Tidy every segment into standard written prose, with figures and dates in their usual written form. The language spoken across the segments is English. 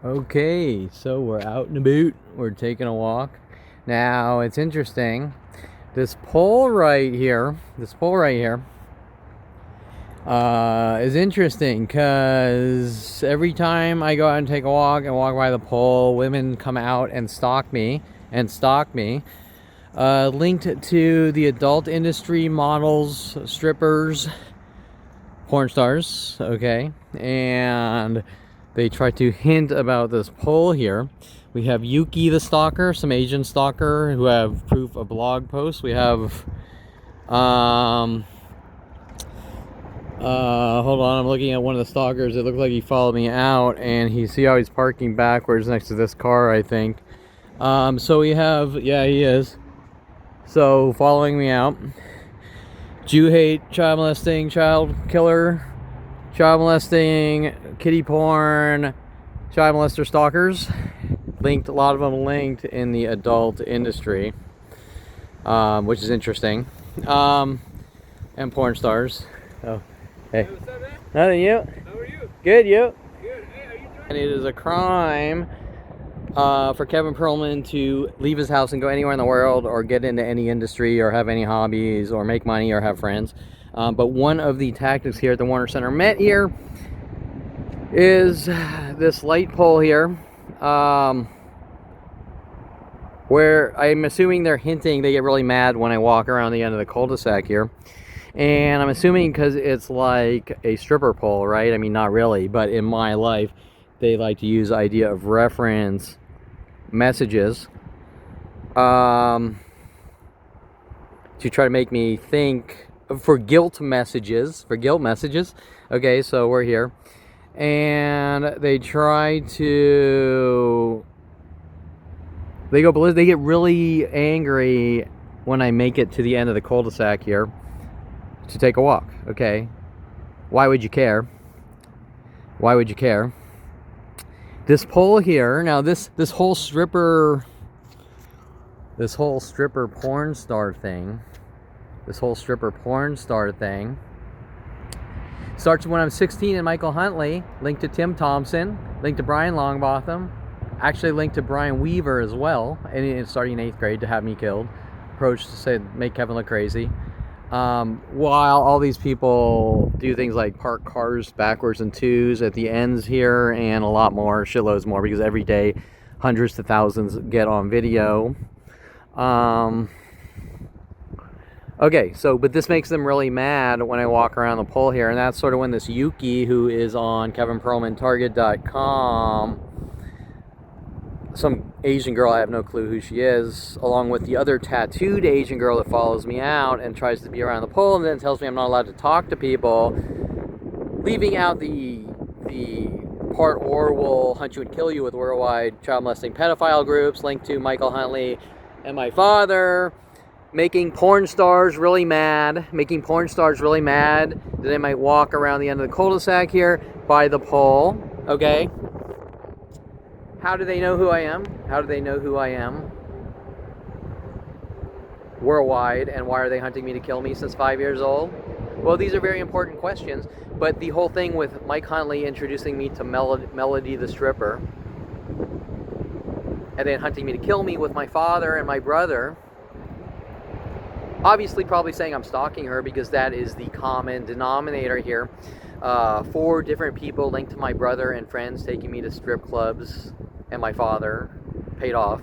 Okay, so we're out and about. We're taking a walk. Now, it's interesting. This pole right here, is interesting because every time I go out and take a walk and walk by the pole, women come out and stalk me. Linked to the adult industry, models, strippers, porn stars, okay? And they try to hint about this poll here. We have Yuki the stalker, some Asian stalker who have proof of blog posts. We have, hold on, I'm looking at one of the stalkers. It looks like he followed me out, and see how he's parking backwards next to this car, I think. So we have, yeah, he is. So following me out. Jew hate, child molesting, child killer, child molesting, kitty porn, child molester stalkers. Linked, a lot of them linked in the adult industry, which is interesting. And porn stars. Oh, hey. Hey, what's up, man? Nothing, you? How are you? Good, you? Good. Hey, are you doing? And it is a crime for Kevin Perlman to leave his house and go anywhere in the world, or get into any industry, or have any hobbies, or make money, or have friends. But one of the tactics here at the Warner Center Met here is this light pole here, where I'm assuming they're hinting. They get really mad when I walk around the end of the cul-de-sac here. And I'm assuming because it's like a stripper pole, right? I mean, not really, but in my life, they like to use the idea of reference messages to try to make me think for guilt messages. Okay, so we're here. And they try to... They get really angry when I make it to the end of the cul-de-sac here to take a walk, okay? Why would you care? Why would you care? This pole here, now this whole stripper porn star thing, starts when I'm 16 and Michael Huntley, linked to Tim Thompson, linked to Brian Longbotham, actually linked to Brian Weaver as well, and starting in 8th grade to have me killed, approached to say make Kevin look crazy. While all these people do things like park cars backwards and twos at the ends here, and a lot more, shitloads more, because every day hundreds to thousands get on video. Okay, so, but this makes them really mad when I walk around the pole here, and that's sort of when this Yuki, who is on KevinPerlmanTarget.com, some Asian girl, I have no clue who she is, along with the other tattooed Asian girl that follows me out and tries to be around the pole, and then tells me I'm not allowed to talk to people, leaving out the part or will hunt you and kill you with worldwide child molesting pedophile groups, linked to Michael Huntley and my father, making porn stars really mad that they might walk around the end of the cul-de-sac here by the pole, okay? How do they know who I am? Worldwide, and why are they hunting me to kill me since 5 years old? Well, these are very important questions, but the whole thing with Mike Huntley introducing me to Melody the stripper, and then hunting me to kill me with my father and my brother, obviously probably saying I'm stalking her, because that is the common denominator here. 4 different people linked to my brother and friends taking me to strip clubs, and my father paid off,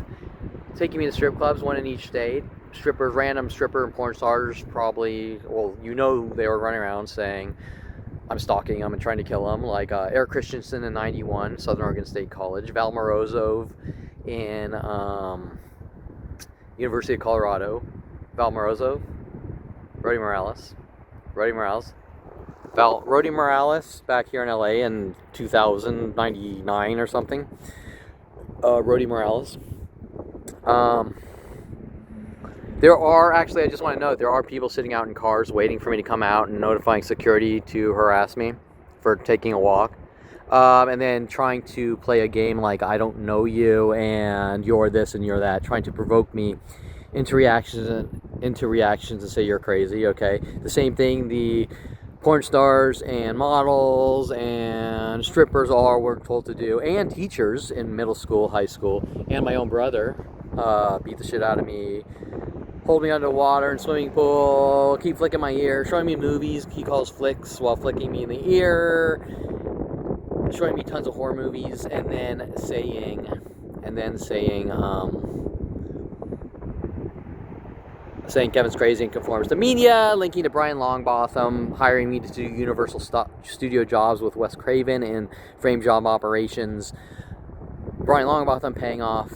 taking me to strip clubs, one in each state. Strippers, random stripper and porn stars, probably, well, you know, they were running around saying I'm stalking them and trying to kill them, like Eric Christensen in 91, Southern Oregon State College, Val Morozov in University of Colorado, Val Morozov, Rody Morales, back here in LA in 2099 or something. Rody Morales. There are, actually, I just want to note, there are people sitting out in cars waiting for me to come out and notifying security to harass me for taking a walk. And then trying to play a game like I don't know you and you're this and you're that, trying to provoke me into reactions and say you're crazy, okay? The same thing, the porn stars and models and strippers all are we're told to do, and teachers in middle school, high school, and my own brother beat the shit out of me, hold me underwater in swimming pool, keep flicking my ear, showing me movies he calls flicks while flicking me in the ear, showing me tons of horror movies, and then saying Kevin's crazy and conforms to media, linking to Brian Longbotham, hiring me to do Universal Studio jobs with Wes Craven and frame job operations. Brian Longbotham paying off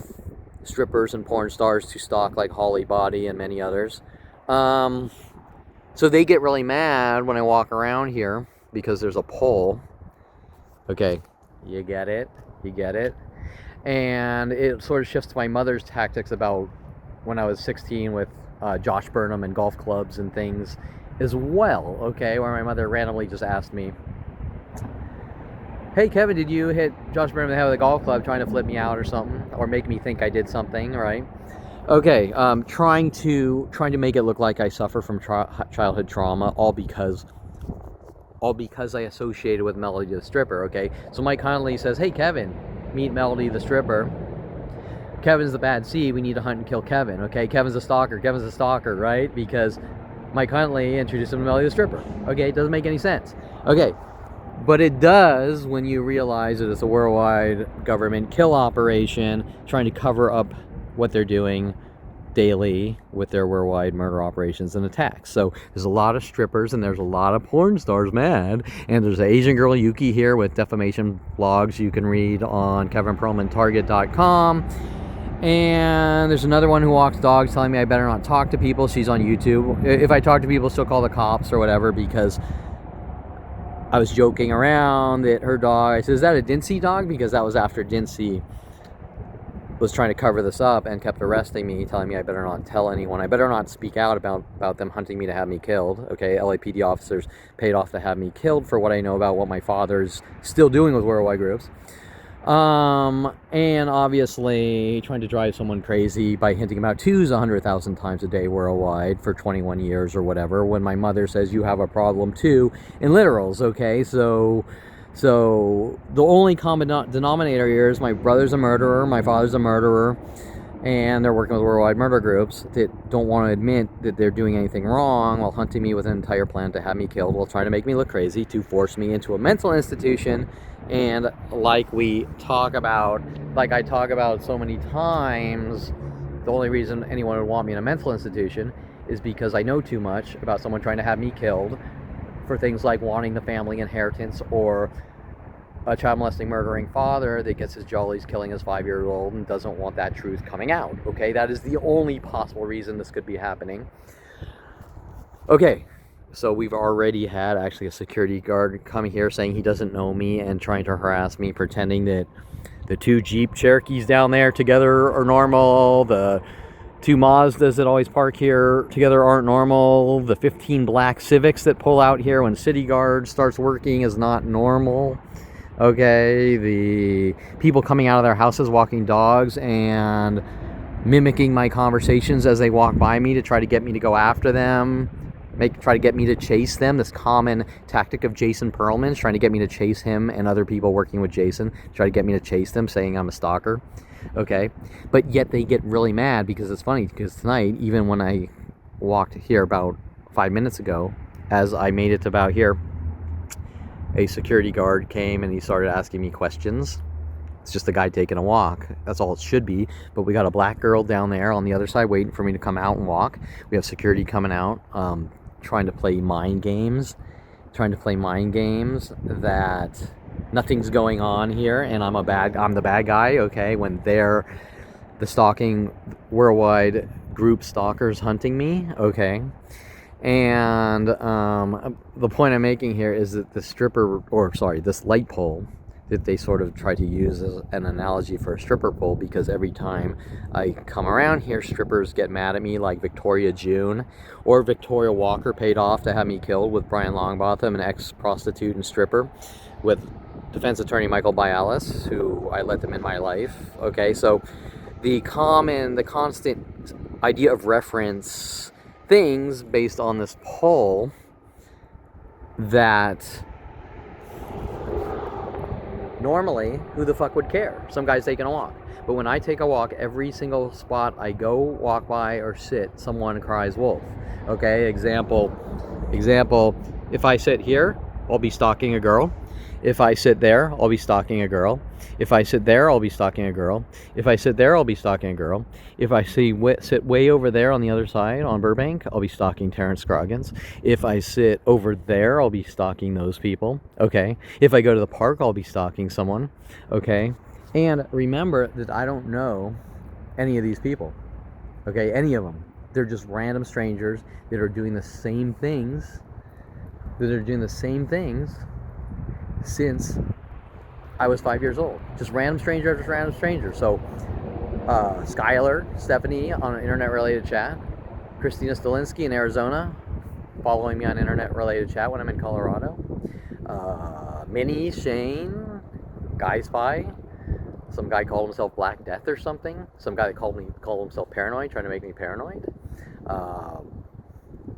strippers and porn stars to stalk like Holly Body and many others. So they get really mad when I walk around here because there's a pole. Okay, you get it? You get it? And it sort of shifts to my mother's tactics about when I was 16 with Josh Burnham and golf clubs and things as well, okay? Where my mother randomly just asked me, hey, Kevin, did you hit Josh Burnham in the head with a golf club trying to flip me out or something? Or make me think I did something, right? Okay, trying to make it look like I suffer from childhood trauma, all because I associated with Melody the stripper, okay? So Mike Connolly says, hey, Kevin, meet Melody the stripper. Kevin's the bad seed, we need to hunt and kill Kevin, okay? Kevin's a stalker, right? Because Mike Huntley introduced him to Melody the stripper. Okay, it doesn't make any sense. Okay, but it does when you realize that it's a worldwide government kill operation trying to cover up what they're doing daily with their worldwide murder operations and attacks. So there's a lot of strippers and there's a lot of porn stars mad, and there's an Asian girl Yuki here with defamation blogs you can read on kevinperlmantarget.com, and there's another one who walks dogs telling me I better not talk to people. She's on YouTube. If I talk to people, she'll call the cops or whatever because I was joking around that her dog, I said, is that a Dincy dog? Because that was after Dincy was trying to cover this up and kept arresting me, telling me I better not tell anyone. I better not speak out about them hunting me to have me killed. Okay, LAPD officers paid off to have me killed for what I know about what my father's still doing with worldwide groups. And obviously trying to drive someone crazy by hinting about twos 100,000 times a day worldwide for 21 years or whatever, when my mother says you have a problem too in literals, okay? So the only common denominator here is my brother's a murderer, my father's a murderer, and they're working with worldwide murder groups that don't want to admit that they're doing anything wrong while hunting me with an entire plan to have me killed while trying to make me look crazy, to force me into a mental institution. And like I talk about so many times, the only reason anyone would want me in a mental institution is because I know too much about someone trying to have me killed for things like wanting the family inheritance, or a child molesting murdering father that gets his jollies killing his 5-year-old and doesn't want that truth coming out. Okay, that is the only possible reason this could be happening. Okay, so we've already had actually a security guard coming here saying he doesn't know me and trying to harass me, pretending that the 2 Jeep Cherokees down there together are normal, the 2 Mazdas that always park here together aren't normal, the 15 black Civics that pull out here when City Guard starts working is not normal. Okay, the people coming out of their houses walking dogs and mimicking my conversations as they walk by me to try to get me to go after them, try to get me to chase them. This common tactic of Jason Perlman's, trying to get me to chase him and other people working with Jason, try to get me to chase them, saying I'm a stalker. Okay, but yet they get really mad because it's funny, because tonight, even when I walked here about 5 minutes ago, as I made it to about here, a security guard came and he started asking me questions. It's just a guy taking a walk. That's all it should be. But we got a black girl down there on the other side waiting for me to come out and walk. We have security coming out, trying to play mind games that nothing's going on here and I'm the bad guy, okay, when they're the stalking worldwide group stalkers hunting me, okay. And the point I'm making here is that this light pole that they sort of try to use as an analogy for a stripper pole, because every time I come around here, strippers get mad at me, like Victoria June or Victoria Walker paid off to have me killed with Brian Longbotham, an ex-prostitute and stripper, with defense attorney Michael Bialis, who I let them in my life. Okay, so the constant idea of reference things based on this poll that normally, who the fuck would care? Some guy's taking a walk. But when I take a walk, every single spot I go, walk by, or sit, someone cries wolf. Okay, example, if I sit here, I'll be stalking a girl. If I sit there, I'll be stalking a girl. If I sit there, I'll be stalking a girl. If I sit there, I'll be stalking a girl. If I sit way over there on the other side on Burbank, I'll be stalking Terrence Scroggins. If I sit over there, I'll be stalking those people. Okay. If I go to the park, I'll be stalking someone. Okay. And remember that I don't know any of these people. Okay. Any of them. They're just random strangers that are doing the same things. Since I was 5 years old. Just random stranger after random stranger. So, Skylar, Stephanie on an internet-related chat. Christina Stalinsky in Arizona, following me on internet-related chat when I'm in Colorado. Minnie, Shane, Guy Spy. Some guy called himself Black Death or something. Some guy that called himself paranoid, trying to make me paranoid.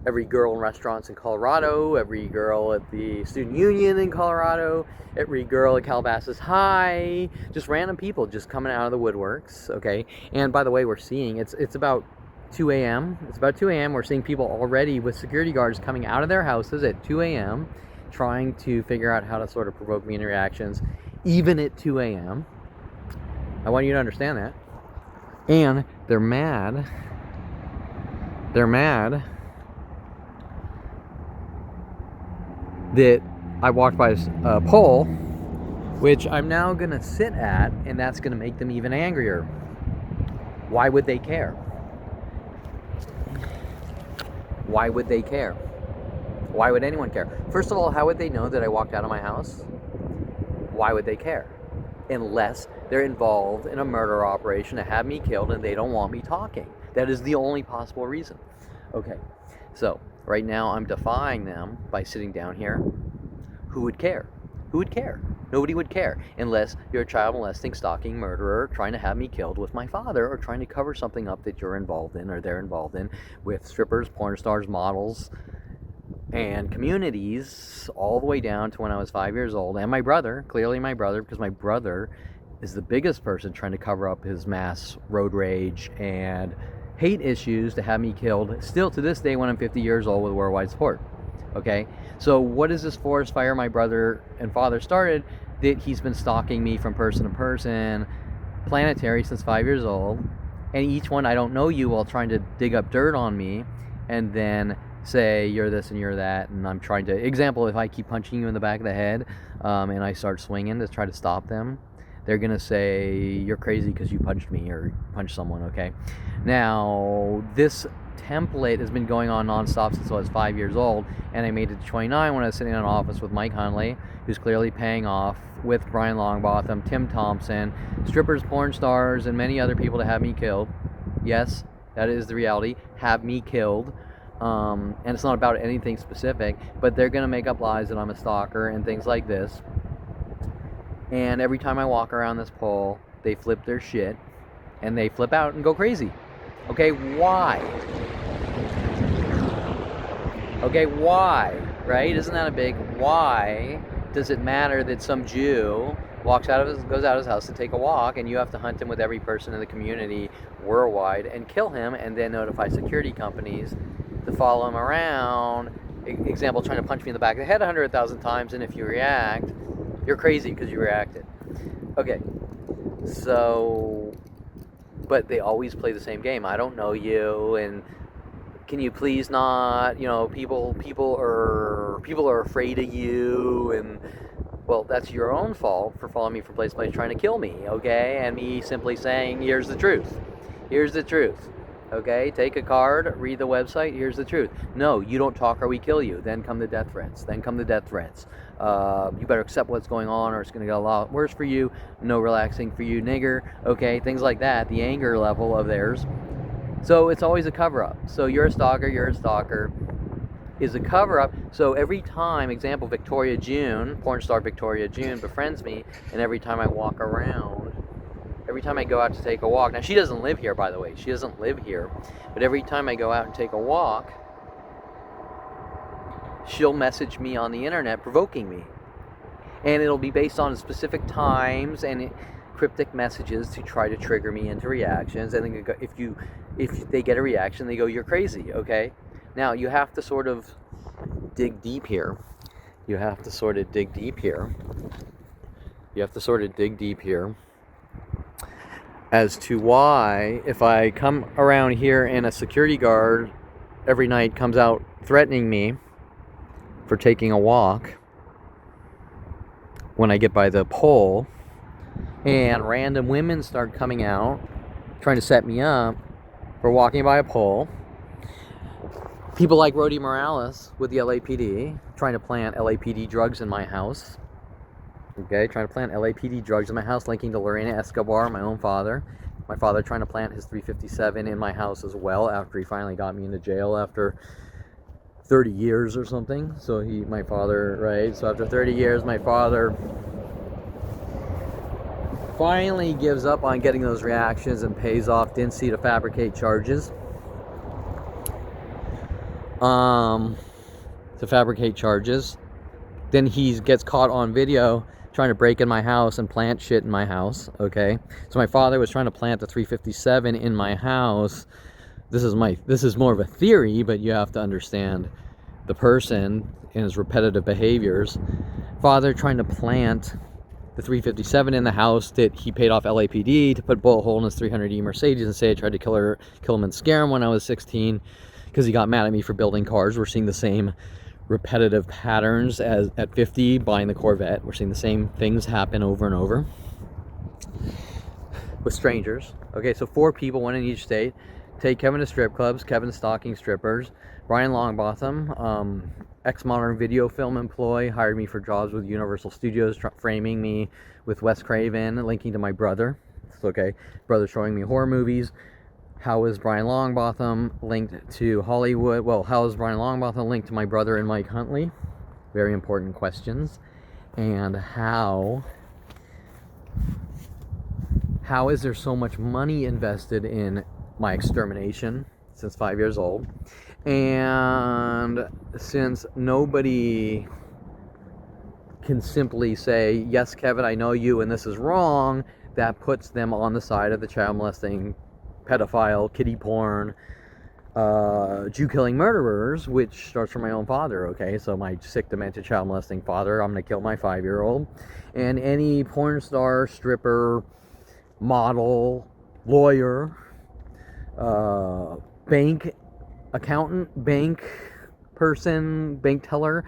Every girl in restaurants in Colorado, every girl at the student union in Colorado, every girl at Calabasas High, just random people just coming out of the woodworks, okay? And by the way, we're seeing, it's about 2 a.m. It's about 2 a.m. We're seeing people already with security guards coming out of their houses at 2 a.m. trying to figure out how to sort of provoke me into reactions, even at 2 a.m. I want you to understand that. And they're mad that I walked by a pole, which I'm now going to sit at, and that's going to make them even angrier. Why would they care? Why would they care? Why would anyone care? First of all, how would they know that I walked out of my house? Why would they care? Unless they're involved in a murder operation to have me killed and they don't want me talking. That is the only possible reason. Okay, so right now I'm defying them by sitting down here. Who would care? Who would care? Nobody would care unless you're a child molesting, stalking murderer trying to have me killed with my father, or trying to cover something up that you're involved in or they're involved in with strippers, porn stars, models, and communities, all the way down to when I was 5 years old. And my brother, clearly my brother, because my brother is the biggest person trying to cover up his mass road rage and hate issues to have me killed, still to this day when I'm 50 years old, with worldwide support. Okay, so what is this forest fire my brother and father started, that he's been stalking me from person to person, planetary, since 5 years old, and each one, I don't know you, while trying to dig up dirt on me and then say you're this and you're that, and I'm trying to, example, if I keep punching you in the back of the head and I start swinging to try to stop them, they're gonna say you're crazy because you punched me or punched someone. Okay, now this template has been going on nonstop since I was 5 years old, and I made it to 29 when I was sitting in an office with Mike Hunley, who's clearly paying off with Brian Longbotham, Tim Thompson, strippers, porn stars, and many other people to have me killed. Yes, that is the reality. Have me killed. And it's not about anything specific, but they're gonna make up lies that I'm a stalker and things like this. And every time I walk around this pole, they flip their shit and they flip out and go crazy. Okay, why? Okay, why? Right? Isn't that a big why? Does it matter that some Jew goes out of his house to take a walk, and you have to hunt him with every person in the community worldwide and kill him, and then notify security companies to follow him around? Example, trying to punch me in the back of the head 100,000 times, and if you react, you're crazy because you reacted. Okay, so, but they always play the same game. I don't know you, and can you please not? You know, people are afraid of you, and well, that's your own fault for following me from place to place trying to kill me. Okay, and me simply saying, here's the truth. Here's the truth. Okay, take a card, read the website, here's the truth. No, you don't talk or we kill you. Then come the death threats. You better accept what's going on or it's going to get a lot worse for you. No relaxing for you, nigger. Okay, things like that. The anger level of theirs. So it's always a cover-up. So you're a stalker is a cover-up. So every time, example, Victoria June, porn star Victoria June befriends me, and every time I walk around, every time I go out to take a walk, now she doesn't live here, by the way, she doesn't live here, but every time I go out and take a walk, she'll message me on the internet provoking me. And it'll be based on specific times and cryptic messages to try to trigger me into reactions. And then if they get a reaction, they go, "You're crazy," okay? Now, you have to sort of dig deep here. You have to sort of dig deep here as to why, if I come around here and a security guard every night comes out threatening me for taking a walk when I get by the pole, and random women start coming out trying to set me up for walking by a pole, people like Rody Morales with the LAPD trying to plant LAPD drugs in my house, okay, trying to plant LAPD drugs in my house, linking to Lorena Escobar, my own father. My father trying to plant his 357 in my house as well after he finally got me into jail after 30 years or something. So my father, right? So after 30 years, my father finally gives up on getting those reactions and pays off Dincy to fabricate charges. Then he gets caught on video trying to break in my house and plant shit in my house, okay? So my father was trying to plant the 357 in my house. This is more of a theory, but you have to understand the person and his repetitive behaviors. Father trying to plant the 357 in the house that he paid off LAPD to put a bullet hole in his 300E Mercedes and say I tried to kill him and scare him when I was 16 because he got mad at me for building cars. We're seeing the same repetitive patterns as at 50 buying the Corvette. We're seeing the same things happen over and over with strangers. Okay, so 4 people, 1 in each state, take Kevin to strip clubs, Kevin stalking strippers. Brian Longbotham, ex-Modern Video Film employee, hired me for jobs with Universal Studios, framing me with Wes Craven, linking to my brother. It's okay, brother showing me horror movies. How is Brian Longbotham linked to Hollywood? Well, how is Brian Longbotham linked to my brother and Mike Huntley? Very important questions. And how is there so much money invested in my extermination since 5 years old? And since nobody can simply say, yes, Kevin, I know you and this is wrong, that puts them on the side of the child molesting, pedophile, kiddie porn, Jew-killing murderers, which starts from my own father, okay? So my sick, demented, child molesting father, I'm going to kill my 5-year-old. And any porn star, stripper, model, lawyer, bank accountant, bank person, bank teller,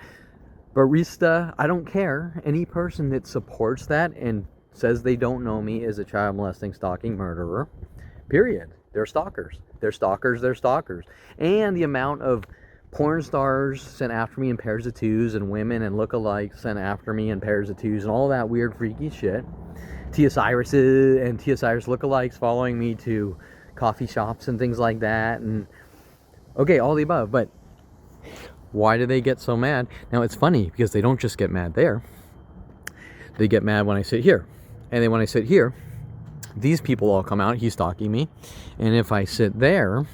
barista, I don't care. Any person that supports that and says they don't know me is a child molesting, stalking murderer. Period. They're stalkers. They're stalkers. They're stalkers. And the amount of porn stars sent after me in pairs of twos, and women and lookalikes sent after me in pairs of twos, and all that weird, freaky shit. Tia Cyrus lookalikes following me to coffee shops and things like that. And okay, all the above. But why do they get so mad? Now, it's funny because they don't just get mad there. They get mad when I sit here. And then when I sit here, these people all come out. He's stalking me. And if I sit there,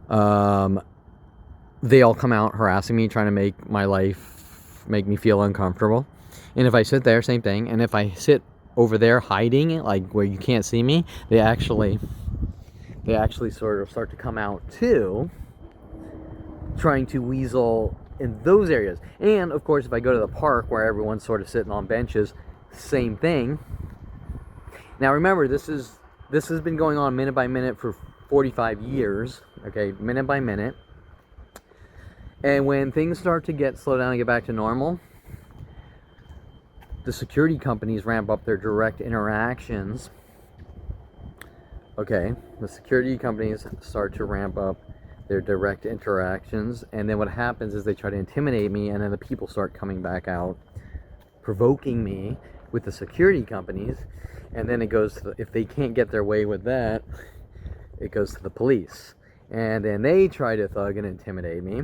they all come out harassing me, trying to make me feel uncomfortable. And if I sit there, same thing. And if I sit over there hiding, like where you can't see me, they actually sort of start to come out too, trying to weasel in those areas. And of course, if I go to the park where everyone's sort of sitting on benches, same thing. Now remember, this has been going on minute by minute for 45 years, okay, minute by minute. And when things start to slow down and get back to normal, the security companies ramp up their direct interactions. Okay, the security companies start to ramp up their direct interactions, and then what happens is they try to intimidate me, and then the people start coming back out, provoking me with the security companies. And then it goes to if they can't get their way with that, it goes to the police. And then they try to thug and intimidate me.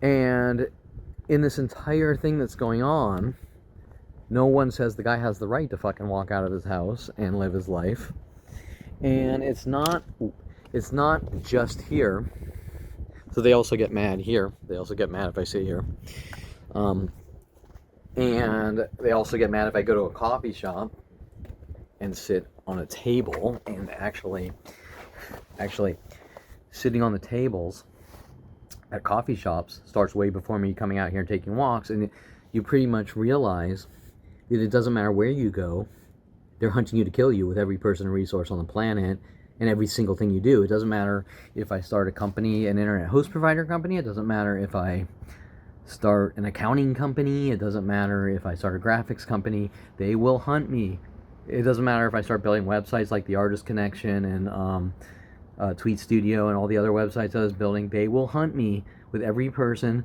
And in this entire thing that's going on, no one says the guy has the right to fucking walk out of his house and live his life. And it's not just here. So they also get mad here. They also get mad if I sit here. And they also get mad if I go to a coffee shop and sit on a table. And actually sitting on the tables at coffee shops starts way before me coming out here and taking walks. And you pretty much realize that it doesn't matter where you go, they're hunting you to kill you with every person and resource on the planet and every single thing you do. It doesn't matter if I start a company, an internet host provider company. It doesn't matter if I start an accounting company. It doesn't matter if I start a graphics company. They will hunt me. It doesn't matter if I start building websites like the Artist Connection and Tweet Studio and all the other websites I was building. They will hunt me with every person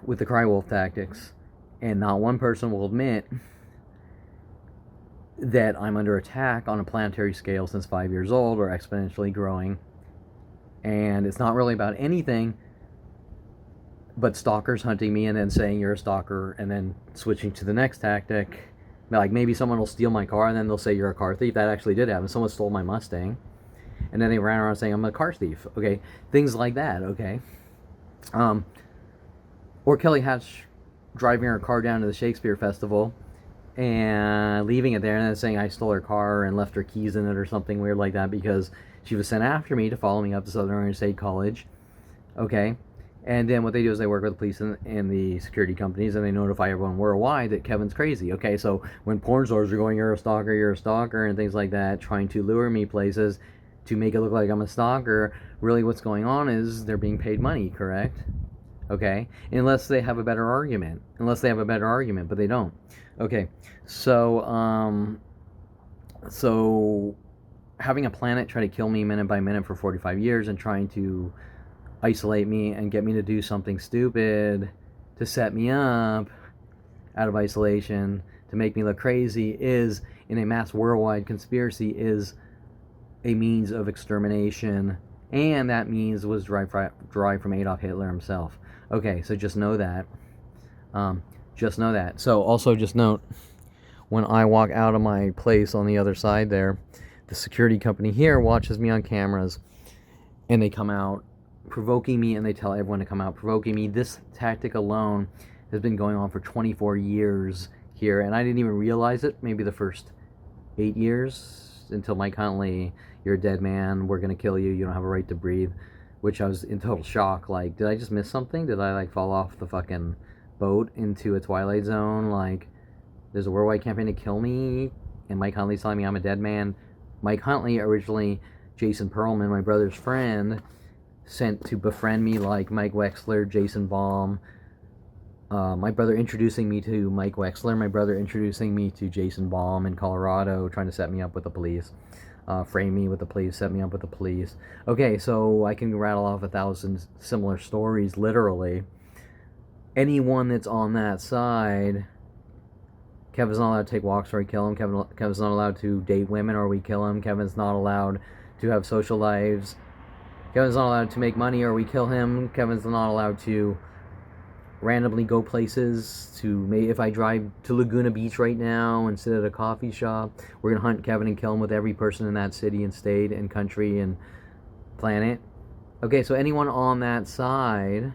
with the cry wolf tactics. And not one person will admit that I'm under attack on a planetary scale since 5 years old or exponentially growing. And it's not really about anything but stalkers hunting me and then saying you're a stalker and then switching to the next tactic. Like maybe someone will steal my car and then they'll say you're a car thief. That actually did happen. Someone stole my Mustang and then they ran around saying I'm a car thief. Okay, things like that. Okay, or Kelly Hatch driving her car down to the Shakespeare Festival and leaving it there and then saying I stole her car and left her keys in it or something weird like that because she was sent after me to follow me up to Southern Oregon State College. Okay, and then what they do is they work with the police and the security companies and they notify everyone worldwide that Kevin's crazy. Okay, so when porn stars are going, you're a stalker, and things like that, trying to lure me places to make it look like I'm a stalker, really what's going on is they're being paid money, correct? Okay, unless they have a better argument. But they don't. Okay, so having a planet try to kill me minute by minute for 45 years and trying to isolate me and get me to do something stupid to set me up out of isolation to make me look crazy is, in a mass worldwide conspiracy, is a means of extermination, and that means was derived from Adolf Hitler himself. Okay, so just know that. So also just note, when I walk out of my place on the other side there, the security company here watches me on cameras, and they come out provoking me, and they tell everyone to come out provoking me. This tactic alone has been going on for 24 years here, and I didn't even realize it maybe the first 8 years until Mike Huntley, you're a dead man, we're gonna kill you, you don't have a right to breathe, which I was in total shock. Like, did I just miss something? Did I like fall off the fucking boat into a Twilight Zone? Like, there's a worldwide campaign to kill me and Mike Huntley's telling me I'm a dead man. Mike Huntley, originally Jason Perlman, my brother's friend, sent to befriend me, like Mike Wexler, Jason Baum, my brother introducing me to Mike Wexler, my brother introducing me to Jason Baum in Colorado, trying to set me up with the police, frame me with the police, set me up with the police. Okay, so I can rattle off 1,000 similar stories, literally. Anyone that's on that side, Kevin's not allowed to take walks or we kill him. Kevin's not allowed to date women or we kill him. Kevin's not allowed to have social lives. Kevin's not allowed to make money or we kill him. Kevin's not allowed to randomly go places. If I drive to Laguna Beach right now and sit at a coffee shop, we're going to hunt Kevin and kill him with every person in that city and state and country and planet. Okay, so anyone on that side,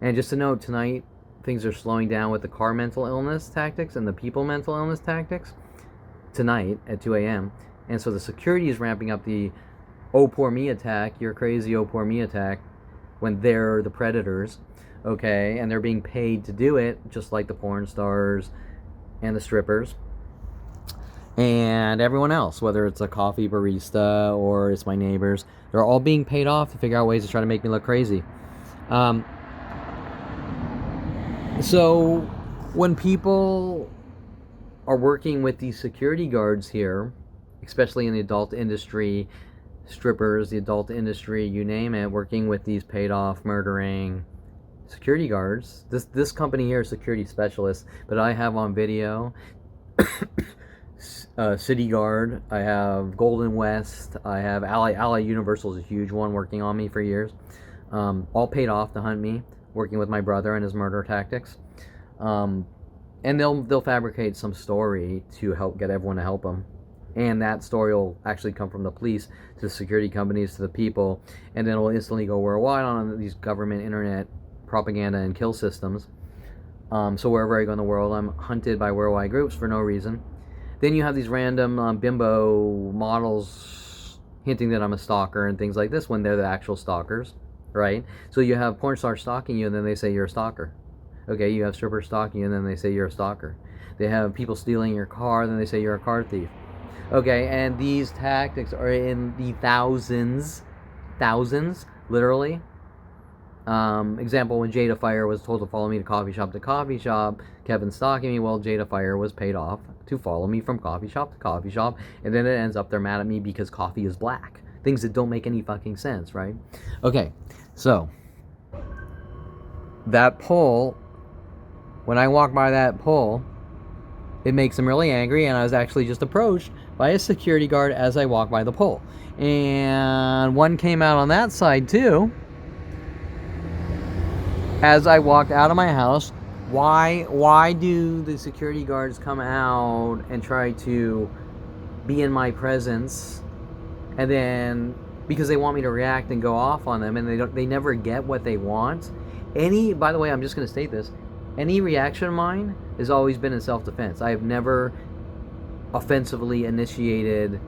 and just to note, tonight things are slowing down with the car mental illness tactics and the people mental illness tactics tonight at 2 a.m. And so the security is ramping up the oh poor me attack, you're crazy, oh poor me attack, when they're the predators, okay, and they're being paid to do it, just like the porn stars and the strippers and everyone else, whether it's a coffee barista or it's my neighbors. They're all being paid off to figure out ways to try to make me look crazy. So when people are working with these security guards here, especially in the adult industry, strippers, the adult industry, you name it, working with these paid off murdering security guards, this company here is security specialists, but I have on video City Guard, I have Golden West, I have Ally Universal is a huge one working on me for years, all paid off to hunt me, working with my brother and his murder tactics, and they'll fabricate some story to help get everyone to help them. And that story will actually come from the police to the security companies to the people, and then it will instantly go worldwide on these government internet propaganda and kill systems. So wherever I go in the world, I'm hunted by worldwide groups for no reason. Then you have these random bimbo models hinting that I'm a stalker and things like this when they're the actual stalkers, right? So you have porn stars stalking you and then they say you're a stalker. Okay, you have strippers stalking you and then they say you're a stalker. They have people stealing your car, then they say you're a car thief. Okay, and these tactics are in the thousands, literally. Example, when Jada Fire was told to follow me to coffee shop, Kevin stalking me, well, Jada Fire was paid off to follow me from coffee shop to coffee shop, and then it ends up they're mad at me because coffee is black. Things that don't make any fucking sense, right? Okay, so, that pole, when I walk by that pole, it makes him really angry, and I was actually just approached by a security guard as I walked by the pole. And one came out on that side too. As I walked out of my house, why do the security guards come out and try to be in my presence, and then because they want me to react and go off on them, and they never get what they want. By the way, I'm just going to state this. Any reaction of mine has always been in self-defense. I have never offensively initiated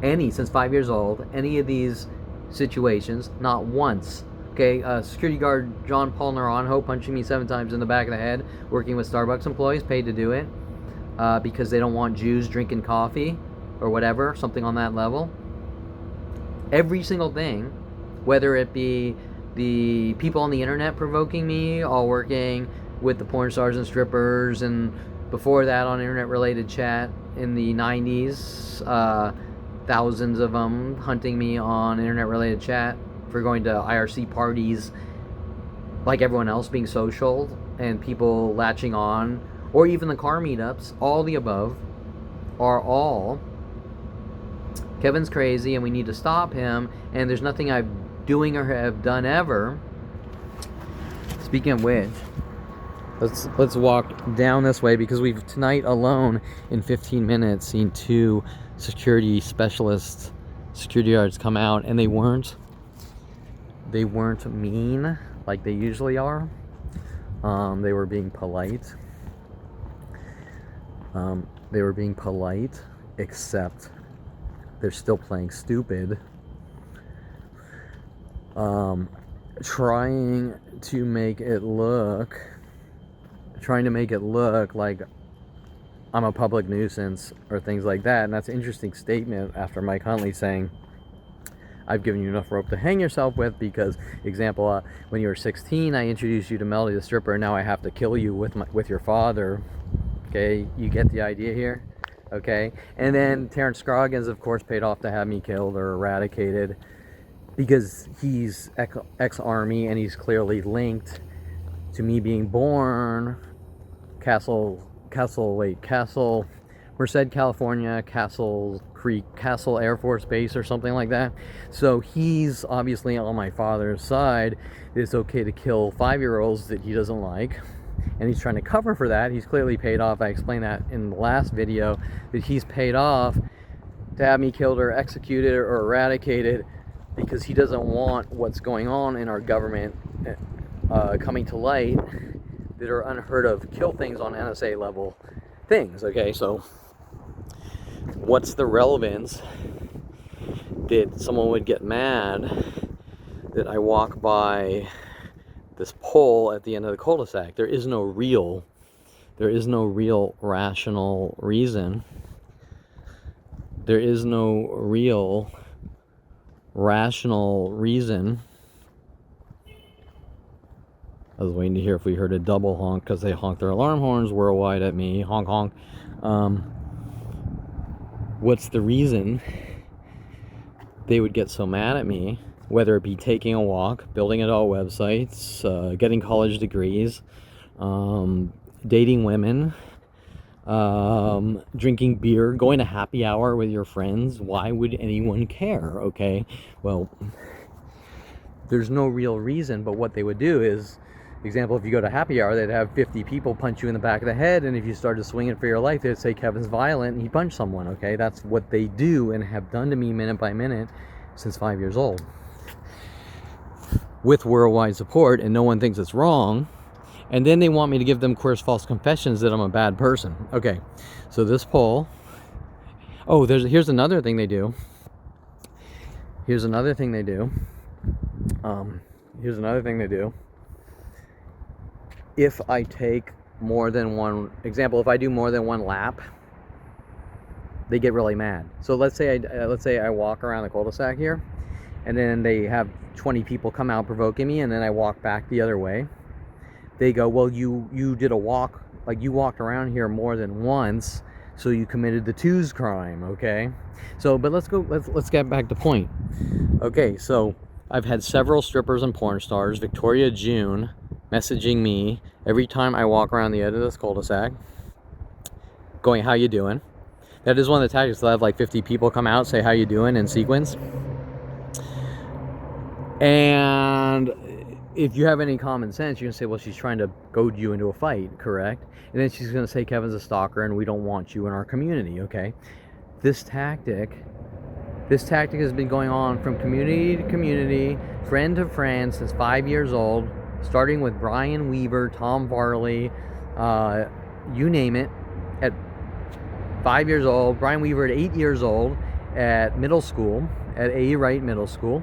since 5 years old, any of these situations, not once. Okay, security guard John Paul Naranjo punching me 7 times in the back of the head, working with Starbucks employees, paid to do it, because they don't want Jews drinking coffee, or whatever, something on that level. Every single thing, whether it be the people on the internet provoking me, all working with the porn stars and strippers, and before that on internet-related chat in the 90s, thousands of them hunting me on internet-related chat for going to IRC parties like everyone else, being social, and people latching on, or even the car meetups, all the above are all Kevin's crazy and we need to stop him, and there's nothing I'm doing or have done ever. Speaking of which, let's walk down this way, because we've tonight alone in 15 minutes seen 2 security specialists, security guards come out, and they weren't mean like they usually are. They were being polite. Except they're still playing stupid. Trying to make it look like I'm a public nuisance or things like that. And that's an interesting statement after Mike Huntley saying, I've given you enough rope to hang yourself with, because, example, when you were 16, I introduced you to Melody the stripper, and now I have to kill you with your father. Okay, you get the idea here? Okay, and then Terrence Scroggins, of course, paid off to have me killed or eradicated, because he's ex-Army, and he's clearly linked to me being born Merced, California, Castle Creek, Castle Air Force Base or something like that. So he's obviously on my father's side. It's okay to kill 5-year-olds that he doesn't like, and he's trying to cover for that. He's clearly paid off. I explained that in the last video, that he's paid off to have me killed or executed or eradicated, because he doesn't want what's going on in our government coming to light that are unheard of, kill things on NSA level things. Okay, so what's the relevance that someone would get mad that I walk by this pole at the end of the cul-de-sac? There is no real rational reason. There is no real rational reason. I was waiting to hear if we heard a double honk, because they honked their alarm horns worldwide at me. Honk, honk. What's the reason they would get so mad at me? Whether it be taking a walk, building adult websites, getting college degrees, dating women, drinking beer, going to happy hour with your friends. Why would anyone care? Okay, well, there's no real reason, but what they would do is Example, if you go to happy hour, they'd have 50 people punch you in the back of the head, and if you started swinging for your life, they'd say Kevin's violent and he punched someone, okay? That's what they do and have done to me minute by minute since 5 years old. With worldwide support, and no one thinks it's wrong. And then they want me to give them, of course, false confessions that I'm a bad person. Okay, so this poll. Oh, here's another thing they do. Here's another thing they do. If I take more than one, example, if I do more than one lap, they get really mad. So let's say I walk around the cul-de-sac here, and then they have 20 people come out provoking me, and then I walk back the other way. They go, well, you did a walk, like you walked around here more than once, so you committed the twos crime, okay? So, but let's get back to point. Okay, so I've had several strippers and porn stars, Victoria June, messaging me every time I walk around the edge of this cul-de-sac, going, how you doing? That is one of the tactics. They'll have like 50 people come out, say, how you doing, in sequence. And if you have any common sense, you're going to say, well, she's trying to goad you into a fight, correct? And then she's going to say Kevin's a stalker and we don't want you in our community, okay? This tactic has been going on from community to community, friend to friend, since 5 years old, starting with Brian Weaver, Tom Varley, you name it, at 5 years old, Brian Weaver at 8 years old, at middle school, at A. Wright Middle School.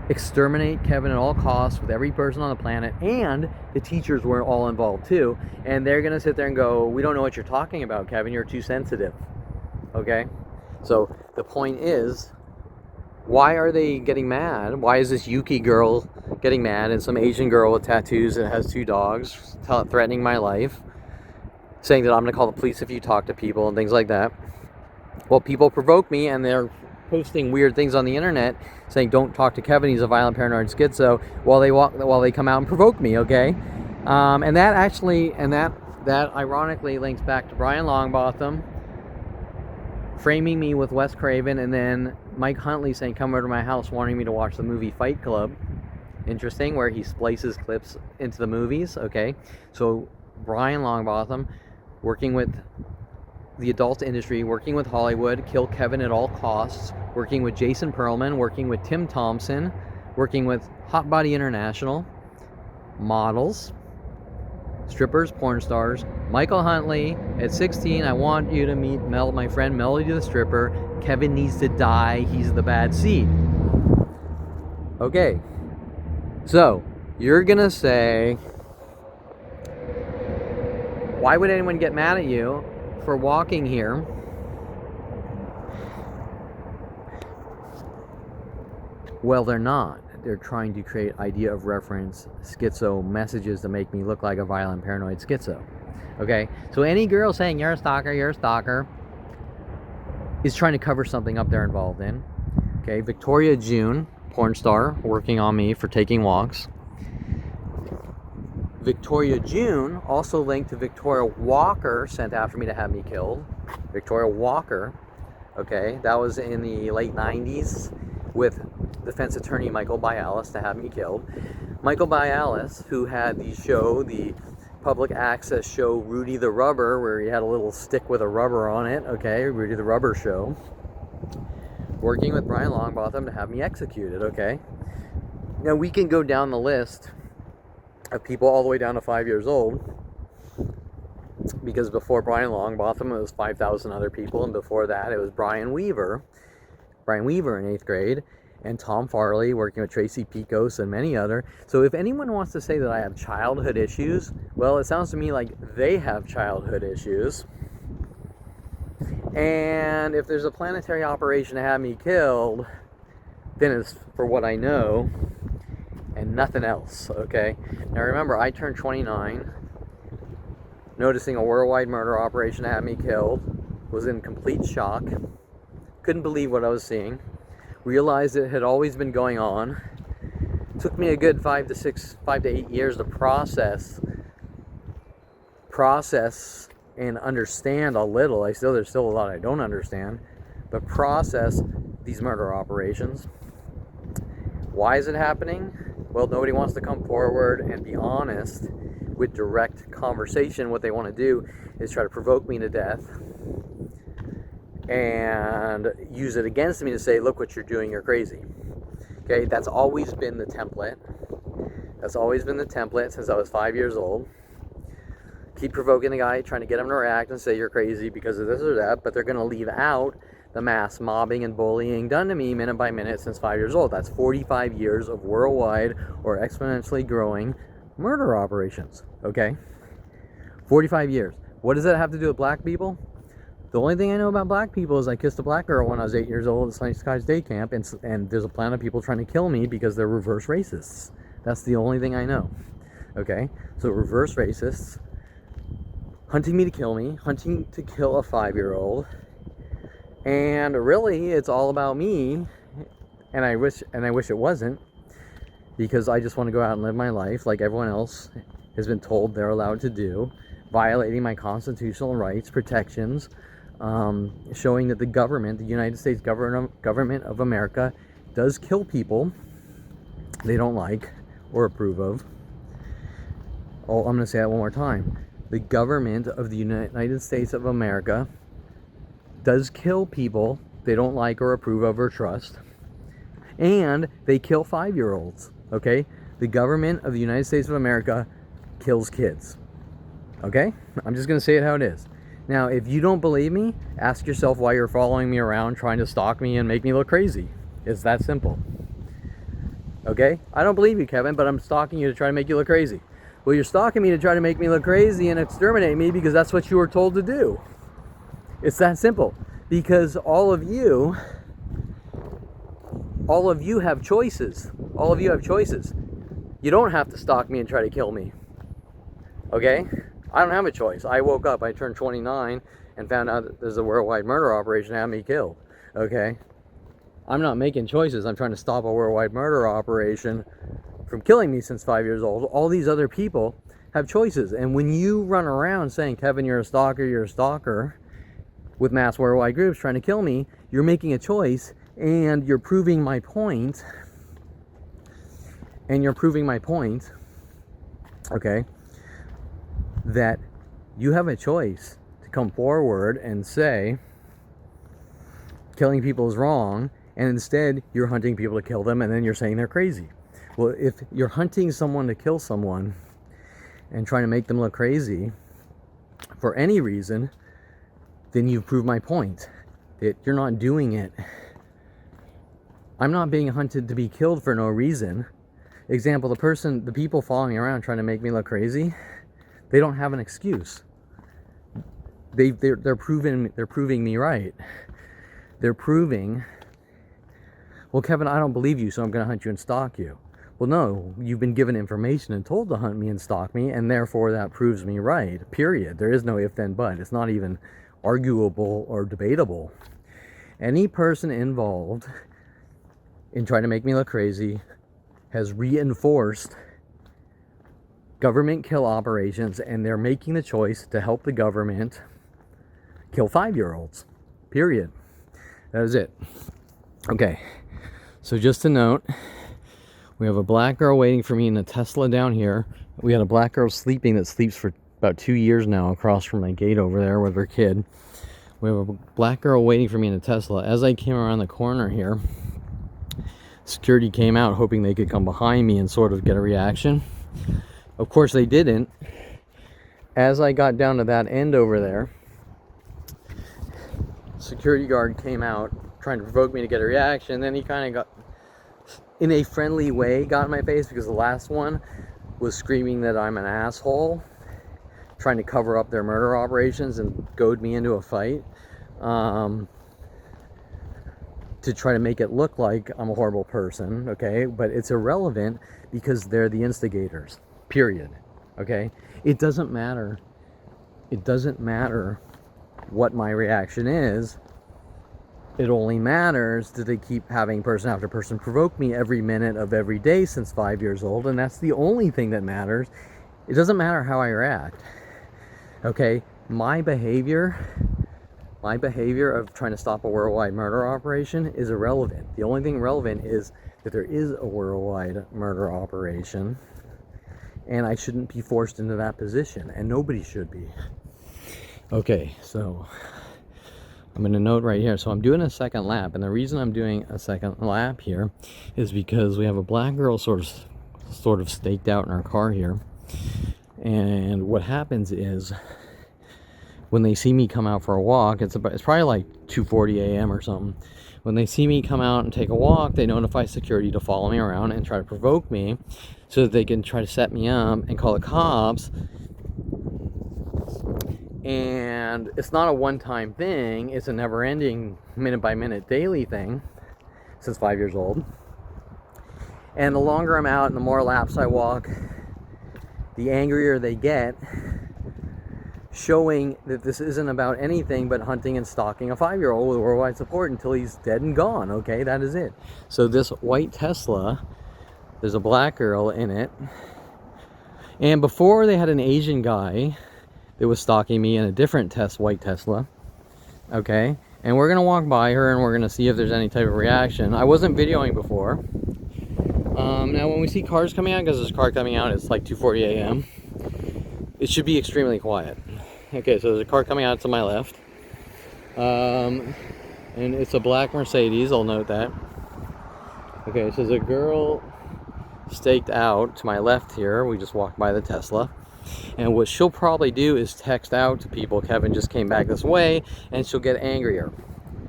Exterminate Kevin at all costs with every person on the planet, and the teachers were all involved too, and they're gonna sit there and go, we don't know what you're talking about, Kevin, you're too sensitive, okay? So the point is, why are they getting mad? Why is this Yuki girl getting mad, and some Asian girl with tattoos that has 2 dogs threatening my life, saying that I'm gonna call the police if you talk to people and things like that? Well, people provoke me, and they're posting weird things on the internet saying don't talk to Kevin, he's a violent paranoid schizo, while they come out and provoke me, okay? And that ironically links back to Brian Longbotham framing me with Wes Craven, and then Mike Huntley saying come over to my house wanting me to watch the movie Fight Club. Interesting, where he splices clips into the movies, okay? So Brian Longbotham working with the adult industry, working with Hollywood, kill Kevin at all costs, working with Jason Perlman, working with Tim Thompson, working with Hot Body International, models, strippers, porn stars, Michael Huntley. At 16, I want you to meet my friend Melody the stripper. Kevin needs to die. He's the bad seed. Okay, so you're gonna say, why would anyone get mad at you for walking here? Well, they're not. They're trying to create idea of reference schizo messages to make me look like a violent paranoid schizo. Okay, so any girl saying you're a stalker is trying to cover something up they're involved in. Okay, Victoria June, porn star, working on me for taking walks. Victoria June also linked to Victoria Walker, sent after me to have me killed. Victoria Walker, okay, that was in the late 90s with defense attorney Michael Bialis to have me killed. Michael Bialis, who had the public access show Rudy the Rubber, where he had a little stick with a rubber on it, okay, Rudy the Rubber Show, working with Brian Longbotham to have me executed, okay? Now we can go down the list of people all the way down to 5 years old, because before Brian Longbotham it was 5,000 other people, and before that it was Brian Weaver in 8th grade, and Tom Farley working with Tracy Picos and many other. So if anyone wants to say that I have childhood issues, well, it sounds to me like they have childhood issues. And if there's a planetary operation to have me killed, then it's for what I know and nothing else, okay? Now remember, I turned 29, noticing a worldwide murder operation to have me killed, was in complete shock, couldn't believe what I was seeing, realized it had always been going on. It took me a good 5 to 8 years to process and understand a little. There's still a lot I don't understand, but process these murder operations. Why is it happening? Well, nobody wants to come forward and be honest with direct conversation. What they want to do is try to provoke me to death and use it against me to say, look what you're doing, you're crazy. Okay, that's always been the template. That's always been the template since I was 5 years old. Keep provoking the guy, trying to get him to react and say you're crazy because of this or that, but they're going to leave out the mass mobbing and bullying done to me minute by minute since 5 years old. That's 45 years of worldwide or exponentially growing murder operations, okay? 45 years. What does that have to do with black people? The only thing I know about black people is I kissed a black girl when I was 8 years old at Sunny Skies Day Camp, and there's a plan of people trying to kill me because they're reverse racists. That's the only thing I know, okay? So reverse racists, hunting me to kill me, hunting to kill a 5-year-old, and really it's all about me, and I wish it wasn't, because I just want to go out and live my life like everyone else has been told they're allowed to do, violating my constitutional rights, protections, showing that the government, the United States government of America, does kill people they don't like or approve of. Oh, I'm going to say that one more time. The government of the United States of America does kill people they don't like or approve of or trust. And they kill 5-year-olds, okay? The government of the United States of America kills kids, okay? I'm just going to say it how it is. Now, if you don't believe me, ask yourself why you're following me around trying to stalk me and make me look crazy. It's that simple, okay? I don't believe you, Kevin, but I'm stalking you to try to make you look crazy. Well, you're stalking me to try to make me look crazy and exterminate me because that's what you were told to do. It's that simple. Because all of you have choices. All of you have choices. You don't have to stalk me and try to kill me. Okay? I don't have a choice. I woke up, I turned 29 and found out that there's a worldwide murder operation to have me killed. Okay? I'm not making choices. I'm trying to stop a worldwide murder operation from killing me since 5 years old. All these other people have choices. And when you run around saying, Kevin, you're a stalker, with mass worldwide groups trying to kill me, you're making a choice and you're proving my point. Okay, that you have a choice to come forward and say killing people is wrong, and instead you're hunting people to kill them, and then you're saying they're crazy. Well, if you're hunting someone to kill someone and trying to make them look crazy for any reason, then you've proved my point that you're not doing it. I'm not being hunted to be killed for no reason. Example, the people following me around trying to make me look crazy, they don't have an excuse. They're proving me right. They're proving, well, Kevin, I don't believe you, so I'm going to hunt you and stalk you. Well, no, you've been given information and told to hunt me and stalk me, and therefore that proves me right, period. There is no if, then, but. It's not even arguable or debatable. Any person involved in trying to make me look crazy has reinforced government kill operations, and they're making the choice to help the government kill 5-year-olds, period. That is it. Okay, so just a note, we have a black girl waiting for me in a Tesla down here. We had a black girl sleeping that sleeps for about 2 years now across from my gate over there with her kid. We have a black girl waiting for me in a Tesla. As I came around the corner here, security came out hoping they could come behind me and sort of get a reaction. Of course they didn't. As I got down to that end over there, security guard came out trying to provoke me to get a reaction. Then he kind of got, in a friendly way, got in my face because the last one was screaming that I'm an asshole, trying to cover up their murder operations and goad me into a fight to try to make it look like I'm a horrible person, okay? But it's irrelevant because they're the instigators, period, okay? It doesn't matter. It doesn't matter what my reaction is. It only matters that they keep having person after person provoke me every minute of every day since 5 years old, and that's the only thing that matters. It doesn't matter how I react, okay? My behavior of trying to stop a worldwide murder operation is irrelevant. The only thing relevant is that there is a worldwide murder operation, and I shouldn't be forced into that position, and nobody should be. Okay, so I'm going to note right here. So I'm doing a second lap, and the reason I'm doing a second lap here is because we have a black girl sort of staked out in our car here. And what happens is, when they see me come out for a walk, it's probably like 2:40 a.m. or something. When they see me come out and take a walk, they notify security to follow me around and try to provoke me so that they can try to set me up and call the cops. And it's not a one-time thing, it's a never-ending, minute-by-minute, daily thing since 5 years old. And the longer I'm out and the more laps I walk, the angrier they get, showing that this isn't about anything but hunting and stalking a 5-year-old with worldwide support until he's dead and gone. Okay, that is it. So this white Tesla, there's a black girl in it, and before they had an Asian guy that was stalking me in a different white Tesla. Okay, and we're gonna walk by her and we're gonna see if there's any type of reaction. I wasn't videoing before. Now when we see cars coming out, because there's a car coming out, it's like 2:40 a.m. It should be extremely quiet. Okay, so there's a car coming out to my left. And it's a black Mercedes, I'll note that. Okay, so there's a girl staked out to my left here. We just walked by the Tesla. And what she'll probably do is text out to people, Kevin just came back this way, and she'll get angrier,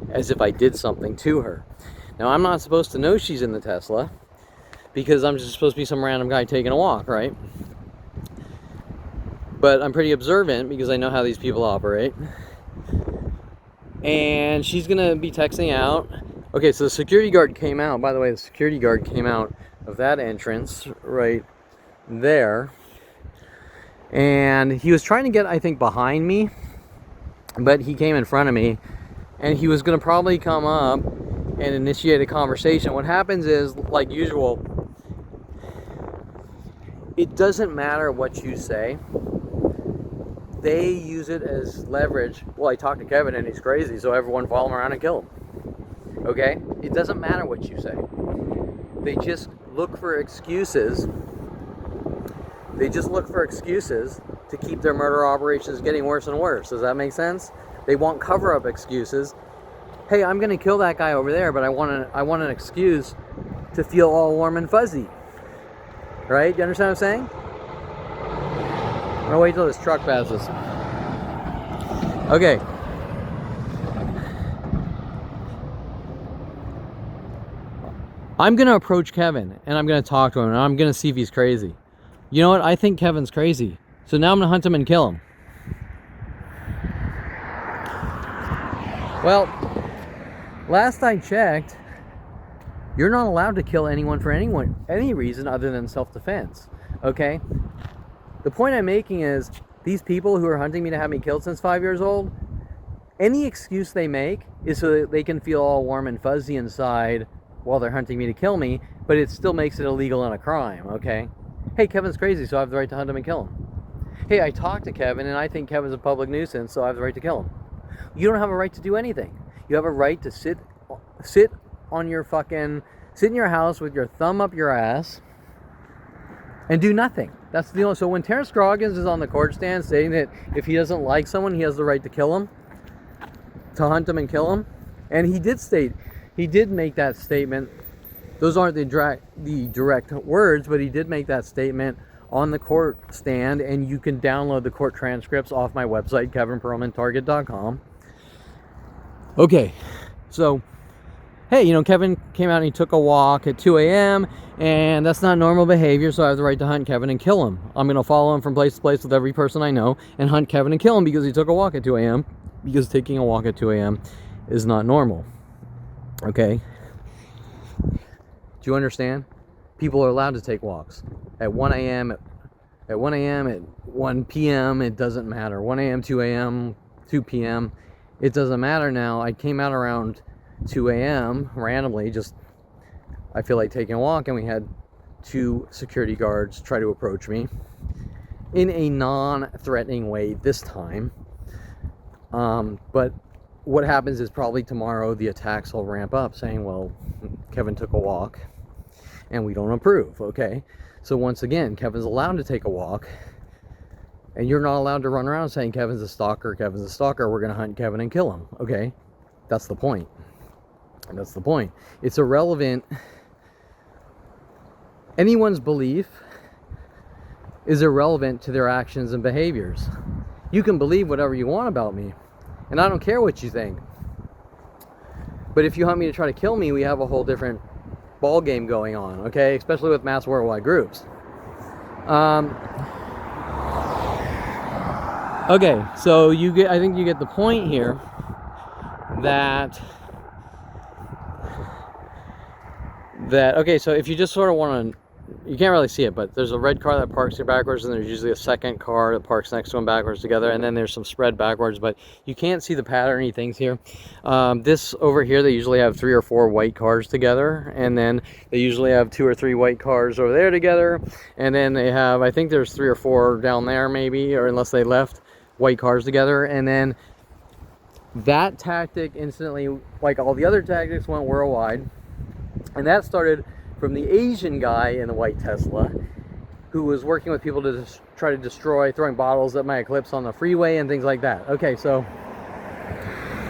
as if I did something to her. Now, I'm not supposed to know she's in the Tesla, because I'm just supposed to be some random guy taking a walk, right? But I'm pretty observant because I know how these people operate. And she's gonna be texting out. Okay, so the security guard came out. By the way, the security guard came out of that entrance right there. And he was trying to get, I think, behind me, but he came in front of me, and he was gonna probably come up and initiate a conversation. What happens is, like usual, it doesn't matter what you say. They use it as leverage. Well, I talked to Kevin and he's crazy, so everyone follow him around and kill him. Okay? It doesn't matter what you say. They just look for excuses. They just look for excuses to keep their murder operations getting worse and worse. Does that make sense? They want cover-up excuses. Hey, I'm going to kill that guy over there, but I want an excuse to feel all warm and fuzzy. Right? You understand what I'm saying? I'm gonna wait till this truck passes. Okay. I'm gonna approach Kevin and I'm gonna talk to him and I'm gonna see if he's crazy. You know what? I think Kevin's crazy. So now I'm gonna hunt him and kill him. Well, last I checked, you're not allowed to kill anyone for any reason other than self-defense. Okay? The point I'm making is, these people who are hunting me to have me killed since 5 years old, any excuse they make is so that they can feel all warm and fuzzy inside while they're hunting me to kill me, but it still makes it illegal and a crime, okay? Hey, Kevin's crazy, so I have the right to hunt him and kill him. Hey, I talked to Kevin and I think Kevin's a public nuisance, so I have the right to kill him. You don't have a right to do anything. You have a right to sit in your house with your thumb up your ass and do nothing. That's the only. So when Terrence Scroggins is on the court stand saying that if he doesn't like someone, he has the right to kill him, to hunt him and kill him, and he did make that statement. Those aren't the direct words, but he did make that statement on the court stand, and you can download the court transcripts off my website, kevinperlmantarget.com. Okay, so hey, Kevin came out and he took a walk at 2 a.m. and that's not normal behavior, so I have the right to hunt Kevin and kill him. I'm going to follow him from place to place with every person I know and hunt Kevin and kill him because he took a walk at 2 a.m. Because taking a walk at 2 a.m. is not normal. Okay? Do you understand? People are allowed to take walks. At 1 a.m., at 1 p.m., it doesn't matter. 1 a.m., 2 a.m., 2 p.m., it doesn't matter now. I came out around 2 a.m. randomly, just I feel like taking a walk, and we had 2 security guards try to approach me in a non-threatening way this time. But what happens is probably tomorrow the attacks will ramp up, saying, well, Kevin took a walk and we don't approve, okay? So once again, Kevin's allowed to take a walk, and you're not allowed to run around saying Kevin's a stalker, we're gonna hunt Kevin and kill him, okay? That's the point. And that's the point. It's irrelevant. Anyone's belief is irrelevant to their actions and behaviors. You can believe whatever you want about me, and I don't care what you think. But if you hunt me to try to kill me, we have a whole different ball game going on, okay? Especially with mass worldwide groups. Okay, so I think you get the point here that okay, so if you just sort of want to, you can't really see it, but there's a red car that parks here backwards, and there's usually a second car that parks next to him backwards together, and then there's some spread backwards, but you can't see the patterny things here. This over here, they usually have 3 or 4 white cars together, and then they usually have 2 or 3 white cars over there together, and then they have, I think there's 3 or 4 down there maybe, or unless they left, white cars together. And then that tactic instantly, like all the other tactics, went worldwide. And that started from the Asian guy in the white Tesla, who was working with people to try to destroy, throwing bottles at my Eclipse on the freeway and things like that. Okay, so,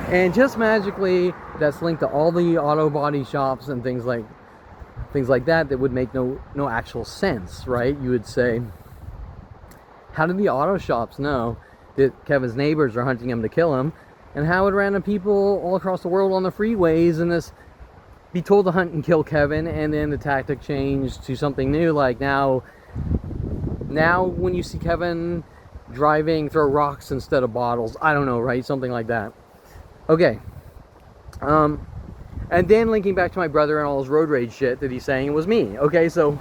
and just magically, that's linked to all the auto body shops and things like that would make no actual sense, right? You would say, how did the auto shops know that Kevin's neighbors are hunting him to kill him? And how would random people all across the world on the freeways and this be told to hunt and kill Kevin, and then the tactic changed to something new, like now when you see Kevin driving, throw rocks instead of bottles. I don't know, right? Something like that. Okay. And then linking back to my brother and all his road rage shit that he's saying it was me. Okay, so,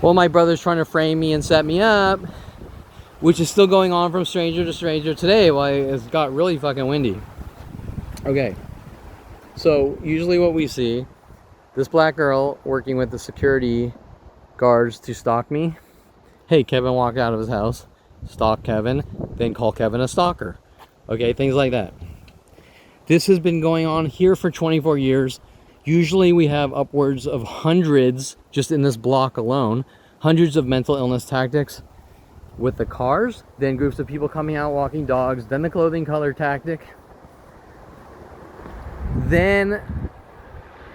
well, my brother's trying to frame me and set me up, which is still going on from stranger to stranger today while it's got really fucking windy. Okay. So usually what we see, this black girl working with the security guards to stalk me. Hey, Kevin walked out of his house, stalk Kevin, then call Kevin a stalker. Okay, things like that. This has been going on here for 24 years. Usually we have upwards of hundreds, just in this block alone, hundreds of mental illness tactics with the cars, then groups of people coming out walking dogs, then the clothing color tactic, then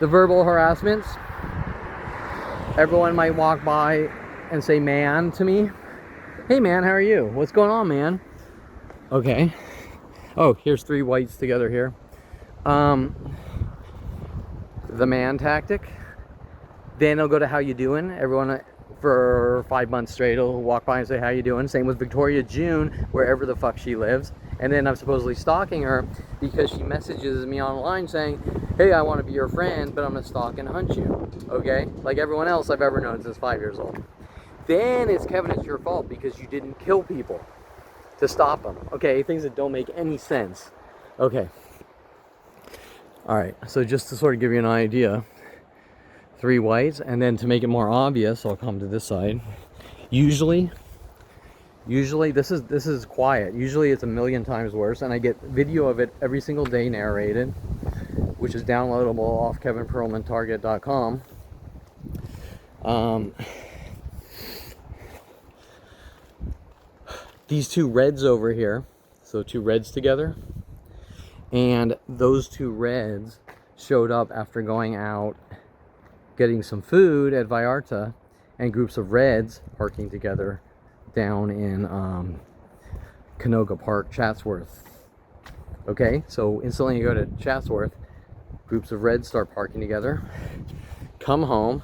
the verbal harassments. Everyone might walk by and say man to me. Hey man, how are you? What's going on, man? Okay. Oh, here's 3 whites together here. The man tactic. Then they'll go to how you doing. Everyone for 5 months straight will walk by and say how you doing. Same with Victoria June, wherever the fuck she lives. And then I'm supposedly stalking her because she messages me online saying, hey, I want to be your friend, but I'm going to stalk and hunt you. Okay? Like everyone else I've ever known since 5 years old. Then it's Kevin, it's your fault because you didn't kill people to stop them. Okay? Things that don't make any sense. Okay. Alright, so just to sort of give you an idea, 3 whites, and then to make it more obvious, I'll come to this side. Usually this is quiet. Usually it's a million times worse, and I get video of it every single day narrated, which is downloadable off kevinperlmantarget.com. These 2 reds over here, so 2 reds together, and those 2 reds showed up after going out getting some food at Vallarta, and groups of reds parking together down in Canoga Park, Chatsworth. Okay, so instantly you go to Chatsworth, groups of reds start parking together, come home,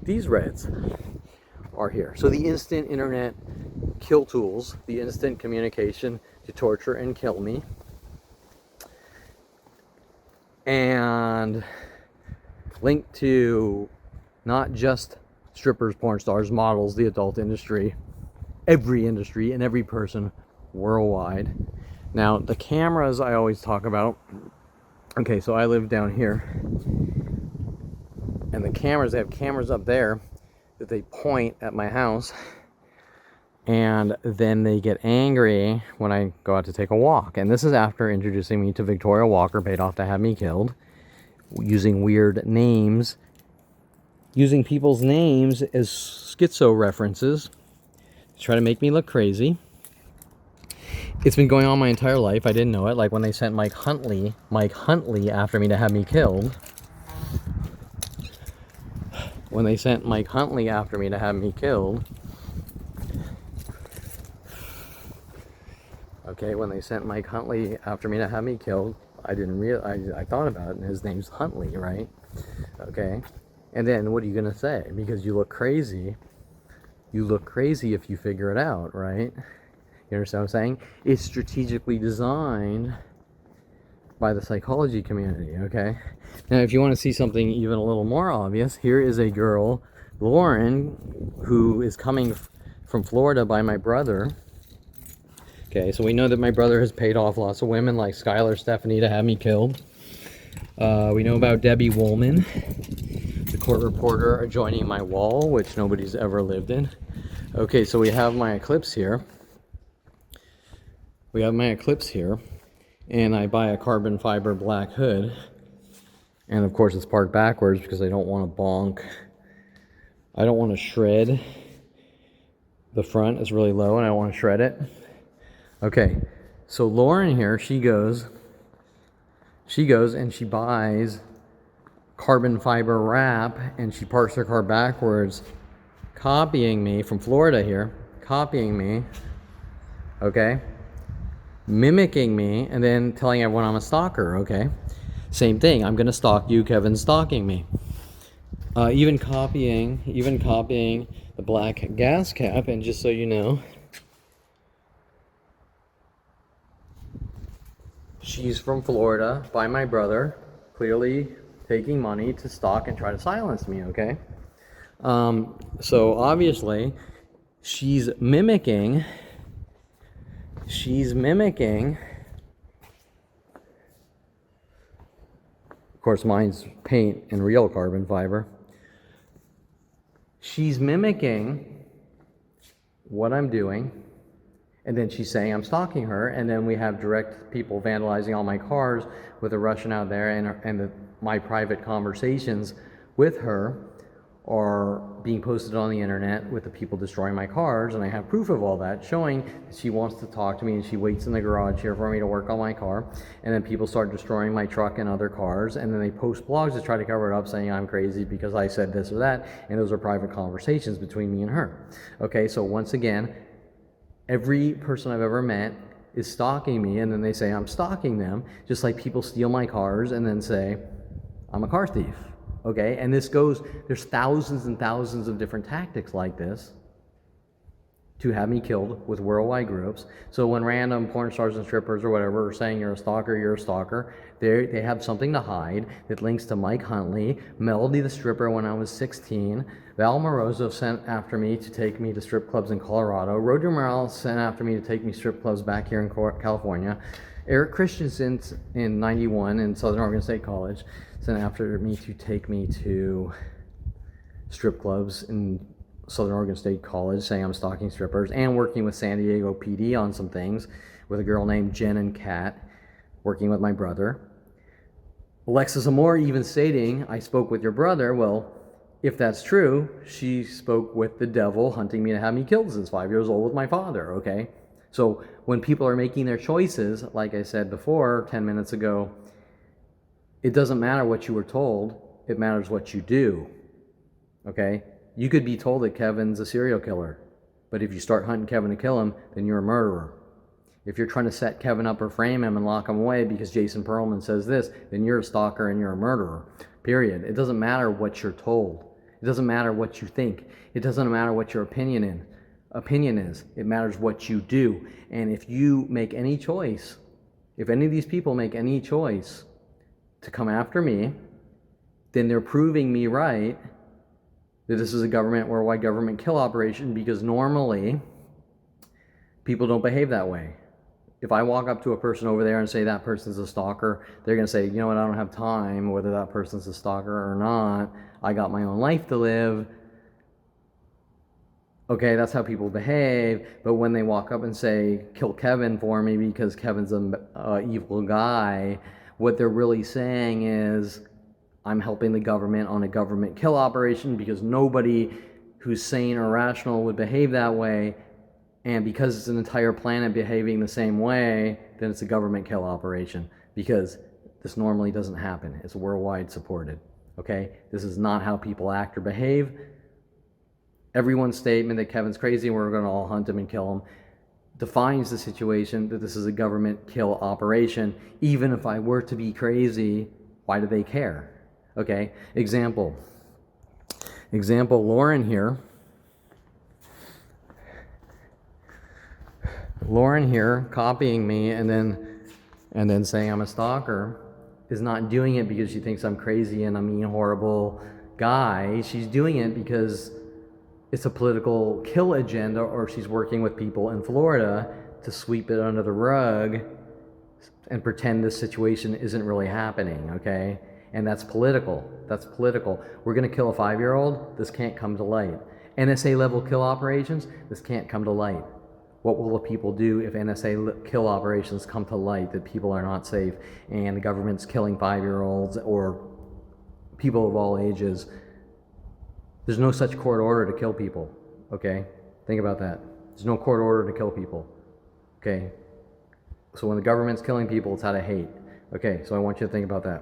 these reds are here. So the instant internet kill tools, the instant communication to torture and kill me, and linked to not just strippers, porn stars, models, the adult industry, every industry and every person worldwide. Now, the cameras I always talk about. Okay, so I live down here, and the cameras, they have cameras up there that they point at my house, and then they get angry when I go out to take a walk. And this is after introducing me to Victoria Walker, paid off to have me killed, using weird names using people's names as schizo references to try to make me look crazy. It's been going on my entire life. I didn't know it. Like when they sent Mike Huntley after me to have me killed. When they sent Mike Huntley after me to have me killed. Okay, when they sent Mike Huntley after me to have me killed, I didn't realize, I thought about it, and his name's Huntley, right? Okay, and then what are you gonna say? Because you look crazy. You look crazy if you figure it out, right? You understand what I'm saying? It's strategically designed by the psychology community, okay? Now, if you want to see something even a little more obvious, here is a girl, Lauren, who is coming from Florida by my brother. Okay, so we know that my brother has paid off lots of women like Skylar Stephanie to have me killed. We know about Debbie Woolman, the court reporter adjoining my wall, which nobody's ever lived in. Okay, so we have my eclipse here. And I buy a carbon fiber black hood. And of course it's parked backwards because I don't want to bonk. I don't want to shred. The front is really low and I want to shred it. Okay, so Lauren here, she goes and she buys carbon fiber wrap and she parks her car backwards, copying me from Florida here, copying me, okay, mimicking me, and then telling everyone I'm a stalker, okay? Same thing, I'm gonna stalk you, Kevin's stalking me. Even copying the black gas cap, and just so you know, she's from Florida by my brother, clearly taking money to stalk and try to silence me, okay? So obviously, she's mimicking, of course mine's paint and real carbon fiber. She's mimicking what I'm doing, and then she's saying I'm stalking her, and then we have direct people vandalizing all my cars with a Russian out there, and my private conversations with her are being posted on the internet with the people destroying my cars, and I have proof of all that, showing that she wants to talk to me, and she waits in the garage here for me to work on my car, and then people start destroying my truck and other cars, and then they post blogs to try to cover it up, saying I'm crazy because I said this or that, and those are private conversations between me and her. Okay, so once again, every person I've ever met is stalking me, and then they say I'm stalking them, just like people steal my cars and then say I'm a car thief. Okay, and this goes, there's thousands and thousands of different tactics like this to have me killed with worldwide groups. So when random porn stars and strippers or whatever are saying you're a stalker, they have something to hide that links to Mike Huntley, Melody the stripper when I was 16, Val Morozo sent after me to take me to strip clubs in Colorado, Roger Morales sent after me to take me strip clubs back here in California, Eric Christensen in 91 in Southern Oregon State College sent after me to take me to strip clubs in Southern Oregon State College, saying I'm stalking strippers, and working with San Diego PD on some things with a girl named Jen and Kat, working with my brother. Alexis Amore even stating, I spoke with your brother. Well, if that's true, she spoke with the devil hunting me to have me killed since 5 years old with my father, okay? So when people are making their choices, like I said before, 10 minutes ago, it doesn't matter what you were told, it matters what you do, okay? You could be told that Kevin's a serial killer, but if you start hunting Kevin to kill him, then you're a murderer. If you're trying to set Kevin up or frame him and lock him away because Jason Perlman says this, then you're a stalker and you're a murderer, period. It doesn't matter what you're told. It doesn't matter what you think. It doesn't matter what your opinion is. It matters what you do. And if you make any choice, if any of these people make any choice to come after me, then they're proving me right that this is a worldwide government kill operation, because normally people don't behave that way. If I walk up to a person over there and say that person's a stalker, they're going to say, you know what, I don't have time, whether that person's a stalker or not. I got my own life to live. Okay, that's how people behave. But when they walk up and say, kill Kevin for me because Kevin's an evil guy, what they're really saying is, I'm helping the government on a government kill operation because nobody who's sane or rational would behave that way. And because it's an entire planet behaving the same way, then it's a government kill operation, because this normally doesn't happen. It's worldwide supported. Okay? This is not how people act or behave. Everyone's statement that Kevin's crazy and we're going to all hunt him and kill him defines the situation that this is a government kill operation. Even if I were to be crazy, why do they care? Okay? Example, Lauren here. Lauren here copying me and then saying I'm a stalker is not doing it because she thinks I'm crazy and a mean, horrible guy. She's doing it because it's a political kill agenda, or she's working with people in Florida to sweep it under the rug and pretend this situation isn't really happening, okay? And that's political. That's political. We're going to kill a 5-year-old. This can't come to light. NSA level kill operations, this can't come to light. What will the people do if NSA kill operations come to light that people are not safe and the government's killing 5-year-olds or people of all ages? There's no such court order to kill people, okay? Think about that. There's no court order to kill people, okay? So when the government's killing people, it's out of hate. Okay, so I want you to think about that.